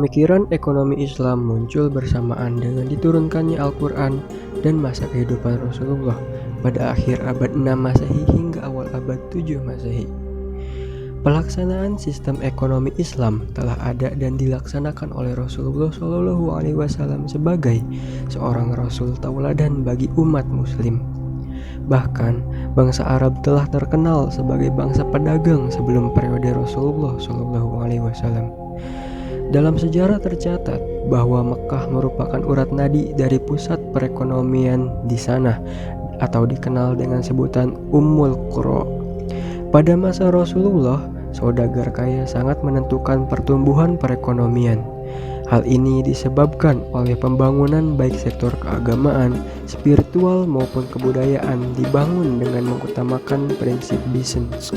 Pemikiran ekonomi Islam muncul bersamaan dengan diturunkannya Al-Quran dan masa kehidupan Rasulullah pada akhir abad 6 Masehi hingga awal abad 7 Masehi. Pelaksanaan sistem ekonomi Islam telah ada dan dilaksanakan oleh Rasulullah SAW sebagai seorang Rasul tauladan bagi umat Muslim. Bahkan, bangsa Arab telah terkenal sebagai bangsa pedagang sebelum periode Rasulullah SAW. Dalam sejarah tercatat bahwa Mekah merupakan urat nadi dari pusat perekonomian di sana, atau dikenal dengan sebutan Ummul Qura. Pada masa Rasulullah, saudagar kaya sangat menentukan pertumbuhan perekonomian. Hal ini disebabkan oleh pembangunan baik sektor keagamaan, spiritual maupun kebudayaan dibangun dengan mengutamakan prinsip bisnis,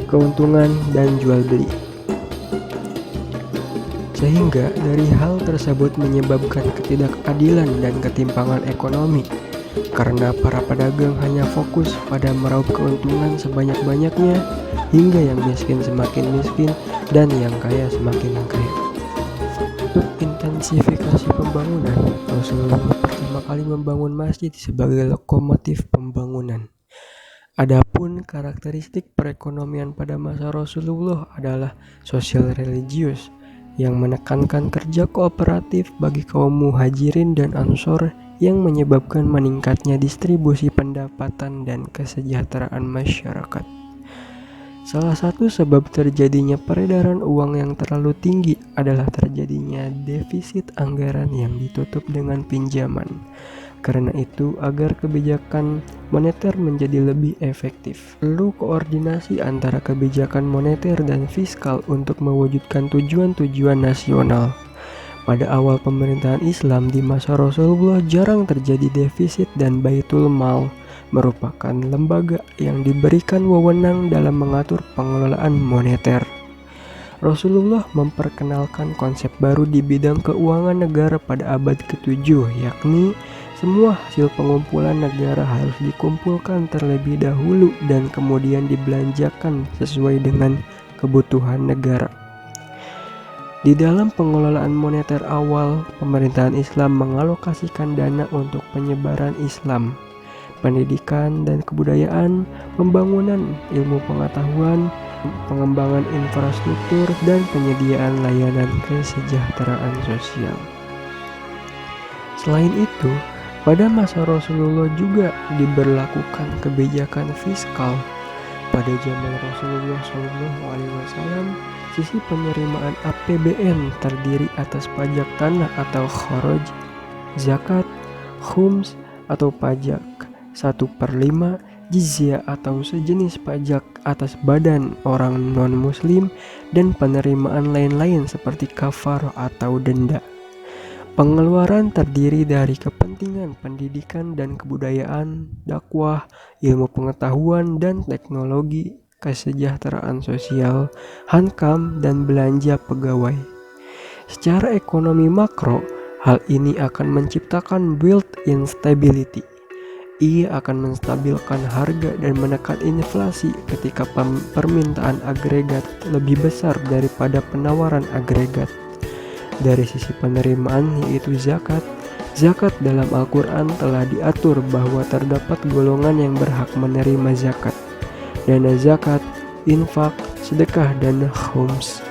keuntungan, dan jual beli. Sehingga dari hal tersebut menyebabkan ketidakadilan dan ketimpangan ekonomi, karena para pedagang hanya fokus pada meraup keuntungan sebanyak-banyaknya, hingga yang miskin semakin miskin dan yang kaya semakin kaya. Untuk intensifikasi pembangunan, Rasulullah pertama kali membangun masjid sebagai lokomotif pembangunan. Adapun karakteristik perekonomian pada masa Rasulullah adalah sosial religius, yang menekankan kerja kooperatif bagi kaum muhajirin dan ansor yang menyebabkan meningkatnya distribusi pendapatan dan kesejahteraan masyarakat. Salah satu sebab terjadinya peredaran uang yang terlalu tinggi adalah terjadinya defisit anggaran yang ditutup dengan pinjaman. Karena itu, agar kebijakan moneter menjadi lebih efektif, perlu koordinasi antara kebijakan moneter dan fiskal untuk mewujudkan tujuan-tujuan nasional. Pada awal pemerintahan Islam di masa Rasulullah jarang terjadi defisit dan Baitul Mal merupakan lembaga yang diberikan wewenang dalam mengatur pengelolaan moneter. Rasulullah memperkenalkan konsep baru di bidang keuangan negara pada abad ke-7, yakni semua hasil pengumpulan negara harus dikumpulkan terlebih dahulu dan kemudian dibelanjakan sesuai dengan kebutuhan negara. Di dalam pengelolaan moneter awal, pemerintahan Islam mengalokasikan dana untuk penyebaran Islam, pendidikan dan kebudayaan, pembangunan ilmu pengetahuan, pengembangan infrastruktur, dan penyediaan layanan kesejahteraan sosial. Selain itu, pada masa Rasulullah juga diberlakukan kebijakan fiskal. Pada zaman Rasulullah SAW, sisi penerimaan APBN terdiri atas pajak tanah atau kharaj, zakat, khums atau pajak 1/5, jizyah atau sejenis pajak atas badan orang non-muslim, dan penerimaan lain-lain seperti kafarah atau denda. Pengeluaran terdiri dari kepentingan pendidikan dan kebudayaan, dakwah, ilmu pengetahuan dan teknologi, kesejahteraan sosial, hankam, dan belanja pegawai. Secara ekonomi makro, hal ini akan menciptakan built-in stability. Ia akan menstabilkan harga dan menekan inflasi ketika permintaan agregat lebih besar daripada penawaran agregat. Dari sisi penerimaan, yaitu zakat dalam Al-Quran telah diatur bahwa terdapat golongan yang berhak menerima zakat, dana zakat, infak, sedekah, dan khums.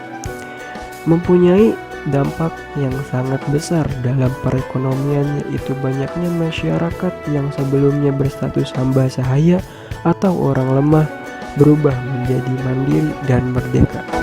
Mempunyai dampak yang sangat besar dalam perekonomian, yaitu banyaknya masyarakat yang sebelumnya berstatus hamba sahaya atau orang lemah berubah menjadi mandiri dan merdeka.